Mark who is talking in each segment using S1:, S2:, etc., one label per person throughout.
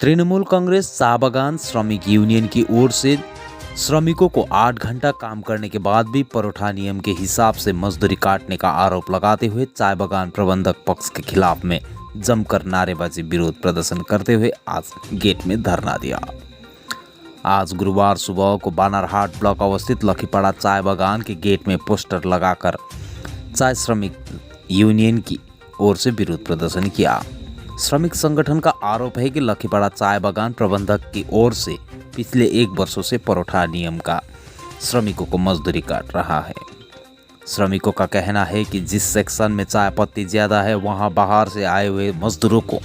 S1: तृणमूल कांग्रेस चाय बागान श्रमिक यूनियन की ओर से श्रमिकों को 8 घंटा काम करने के बाद भी परोठा नियम के हिसाब से मजदूरी काटने का आरोप लगाते हुए चाय बागान प्रबंधक पक्ष के खिलाफ में जमकर नारेबाजी विरोध प्रदर्शन करते हुए आज गेट में धरना दिया। आज गुरुवार सुबह को बानरहाट ब्लॉक अवस्थित लखीपाड़ा चाय बागान के गेट में पोस्टर लगाकर चाय श्रमिक यूनियन की ओर से विरोध प्रदर्शन किया। श्रमिक संगठन का आरोप है कि लखीपाड़ा चाय बागान प्रबंधक की ओर से पिछले 1 वर्षों से परोठा नियम का श्रमिकों को मजदूरी काट रहा है। श्रमिकों का कहना है कि जिस सेक्शन में चाय पत्ती ज़्यादा है वहां बाहर से आए हुए मजदूरों को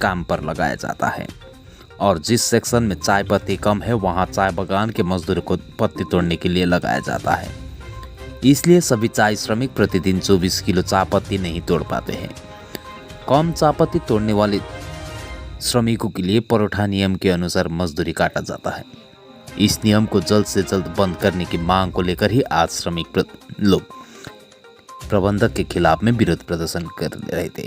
S1: काम पर लगाया जाता है और जिस सेक्शन में चाय पत्ती कम है वहां चाय बागान के मजदूरों को पत्ती तोड़ने के लिए लगाया जाता है। इसलिए सभी चाय श्रमिक प्रतिदिन 24 किलो चाय पत्ती नहीं तोड़ पाते हैं। कम चाय पत्ती तोड़ने वाले श्रमिकों के लिए परोठा नियम के अनुसार मजदूरी काटा जाता है। इस नियम को जल्द से जल्द बंद करने की मांग को लेकर ही आज श्रमिक लोग प्रबंधक के खिलाफ में विरोध प्रदर्शन कर रहे थे।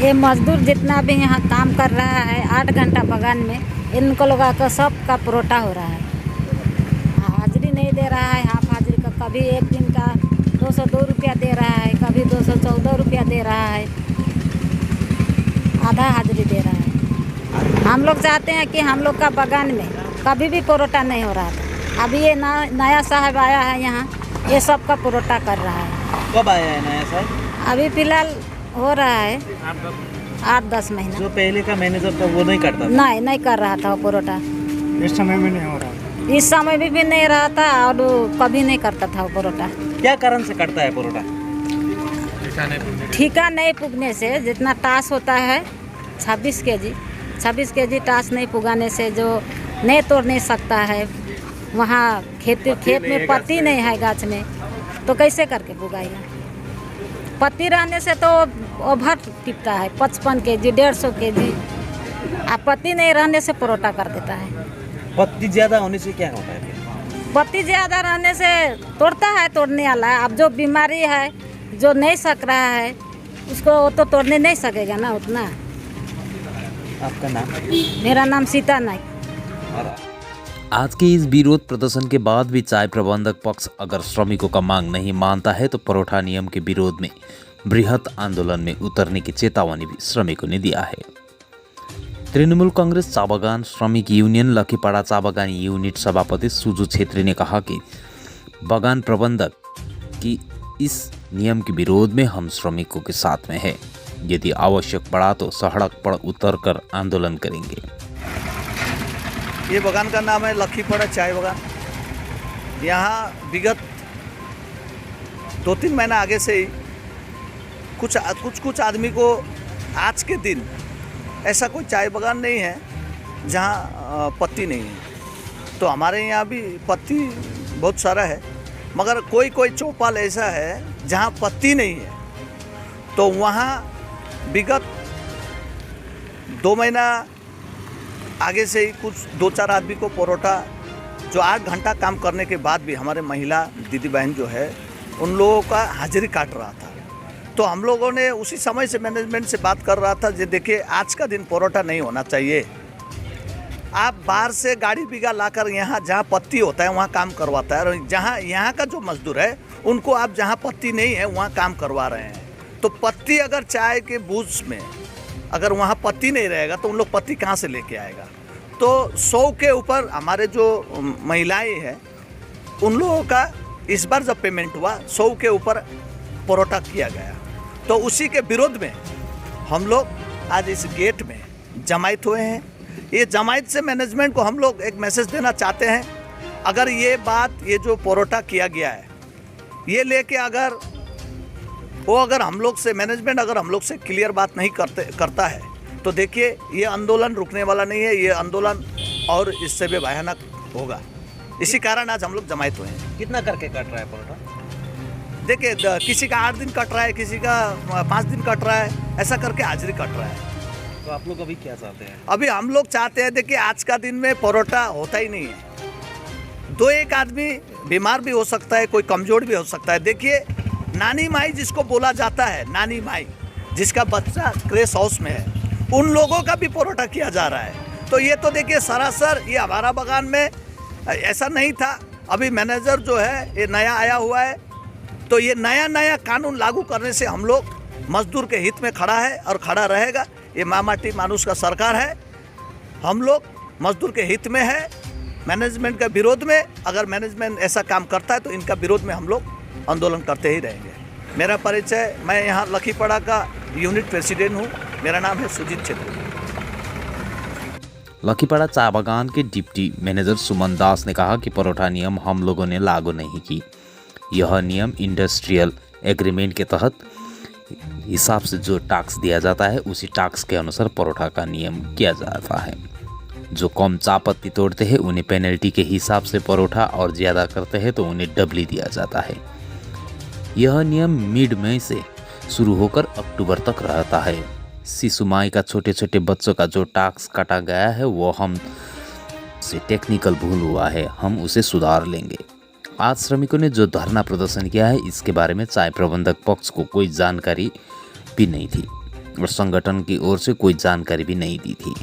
S2: ये मजदूर जितना भी यहाँ काम कर रहा है 8 घंटा बागान में, इनको लगा कर सब का परोठा हो रहा है। हाजिरी नहीं दे रहा है, हाफ हाजिरी का कभी एक दिन का 202 रुपया दे रहा है, कभी 214 रुपया दे रहा है, आधा हाजिरी दे रहा है। हम लोग चाहते हैं कि हम लोग का बागान में कभी भी परोठा नहीं हो रहा था। अभी ये नया साहब आया है यहाँ, ये सब का परोठा कर रहा है।
S3: कब आया है नया साहब?
S2: अभी फिलहाल हो रहा है 8-10 महीना।
S3: जो पहले का मैनेजर था वो नहीं करता?
S2: नहीं कर रहा था वो परोठा।
S3: इस समय में नहीं हो रहा?
S2: इस समय भी नहीं रहा था और कभी नहीं करता था वो परोठा।
S3: क्या कारण से करता है परोठा?
S2: ठीका नहीं पुगने से, जितना टास होता है 26 केजी टास नहीं पुगाने से जो नहीं तोड़ नहीं सकता है, वहाँ खेत में पत्ती नहीं है गाछ में, तो कैसे करके पुगाएगा? पत्ती रहने से तो ओभर टिपता है 55 केजी 150 केजी, और पत्ती नहीं रहने से परोठा कर देता है।
S3: पत्ती ज़्यादा होने से क्या होता है?
S2: पत्ती ज़्यादा रहने से तोड़ता है तोड़ने वाला। अब जो बीमारी है, जो नहीं सक रहा है, उसको वो तो तोड़ने नहीं सकेगा ना उतना।
S3: आपका नाम?
S2: मेरा नाम सीता नाइक।
S1: आज के इस विरोध प्रदर्शन के बाद भी चाय प्रबंधक पक्ष अगर श्रमिकों का मांग नहीं मानता है तो परोठा नियम के विरोध में बृहत आंदोलन में उतरने की चेतावनी भी श्रमिकों ने दिया है। तृणमूल कांग्रेस चाय बागान श्रमिक यूनियन लखीपाड़ा चाय बागान यूनिट सभापति सुजू छेत्री ने कहा कि बागान प्रबंधक की इस नियम के विरोध में हम श्रमिकों के साथ में है। यदि आवश्यक पड़ा तो सड़क पर उतरकर आंदोलन करेंगे।
S4: ये बागान का नाम है लखीपाड़ा चाय बागान। यहाँ विगत 2-3 महीना आगे से ही कुछ आदमी को आज के दिन ऐसा कोई चाय बागान नहीं है जहाँ पत्ती नहीं है। तो हमारे यहाँ भी पत्ती बहुत सारा है, मगर कोई चौपाल ऐसा है जहाँ पत्ती नहीं है। तो वहाँ विगत 2 महीना आगे से ही कुछ 2-4 आदमी को परोठा, जो 8 घंटा काम करने के बाद भी हमारे महिला दीदी बहन जो है उन लोगों का हाजिरी काट रहा था। तो हम लोगों ने उसी समय से मैनेजमेंट से बात कर रहा था कि देखिए आज का दिन परोठा नहीं होना चाहिए। आप बाहर से गाड़ी बीघा लाकर यहाँ जहाँ पत्ती होता है वहाँ काम करवाता है, और जहाँ यहाँ का जो मजदूर है उनको आप जहाँ पत्ती नहीं है वहाँ काम करवा रहे हैं। तो पत्ती अगर चाय के बूथ में अगर वहाँ पत्ती नहीं रहेगा तो उन लोग पत्ती कहाँ से लेके आएगा? तो 100 के ऊपर हमारे जो महिलाएं हैं उन लोगों का इस बार जब पेमेंट हुआ 100 के ऊपर परोठा किया गया। तो उसी के विरोध में हम लोग आज इस गेट में जमायत हुए हैं। ये जमायत से मैनेजमेंट को हम लोग एक मैसेज देना चाहते हैं, अगर ये बात, ये जो परोठा किया गया है, ये लेके अगर हम लोग से मैनेजमेंट अगर हम लोग से क्लियर बात नहीं करता है तो देखिए ये आंदोलन रुकने वाला नहीं है। ये आंदोलन और इससे भी भयानक होगा। इसी कारण आज हम लोग जमायत हुए हैं।
S3: कितना करके कट रहा है परोठा?
S4: देखिए किसी का 8 दिन कट रहा है, किसी का 5 दिन कट रहा है, ऐसा करके हाजिरी कट रहा है।
S3: तो आप लोग अभी क्या चाहते हैं?
S4: अभी हम लोग चाहते हैं, देखिए आज का दिन में परोठा होता ही नहीं है। 2-1 आदमी बीमार भी हो सकता है, कोई कमजोर भी हो सकता है। देखिए नानी माई जिसको बोला जाता है, नानी माई जिसका बच्चा क्रेश हाउस में है, उन लोगों का भी परोठा किया जा रहा है। तो तो ये तो देखिए सरासर ये हमारा बगान में ऐसा नहीं था। अभी मैनेजर जो है ये नया आया हुआ है, तो ये नया कानून लागू करने से हम लोग मजदूर के हित में खड़ा है और खड़ा रहेगा। ये माटी मानुष का सरकार है, हम लोग मजदूर के हित में है, मैनेजमेंट के विरोध में। अगर मैनेजमेंट ऐसा काम करता है तो इनका विरोध में हम लोग आंदोलन करते ही रहेंगे। मेरा परिचय, मैं यहाँ लखीपड़ा का यूनिट प्रेसिडेंट हूँ। मेरा नाम है सुजीत छेत्री।
S1: लखीपड़ा चाय बागान के डिप्टी मैनेजर सुमन दास ने कहा कि परोठा नियम हम लोगों ने लागू नहीं की। यह नियम इंडस्ट्रियल एग्रीमेंट के तहत हिसाब से जो टैक्स दिया जाता है उसी टैक्स के अनुसार परोठा का नियम किया जाता है। जो कम चाय पत्ती तोड़ते हैं उन्हें पेनल्टी के हिसाब से परोठा और ज़्यादा करते हैं तो उन्हें डबली दिया जाता है। यह नियम मिड मई से शुरू होकर अक्टूबर तक रहता है। शिशु माई का छोटे बच्चों का जो टैक्स काटा गया है वो हम से टेक्निकल भूल हुआ है, हम उसे सुधार लेंगे। आज श्रमिकों ने जो धरना प्रदर्शन किया है इसके बारे में चाय प्रबंधक पक्ष को कोई जानकारी भी नहीं थी और संगठन की ओर से कोई जानकारी भी नहीं दी थी।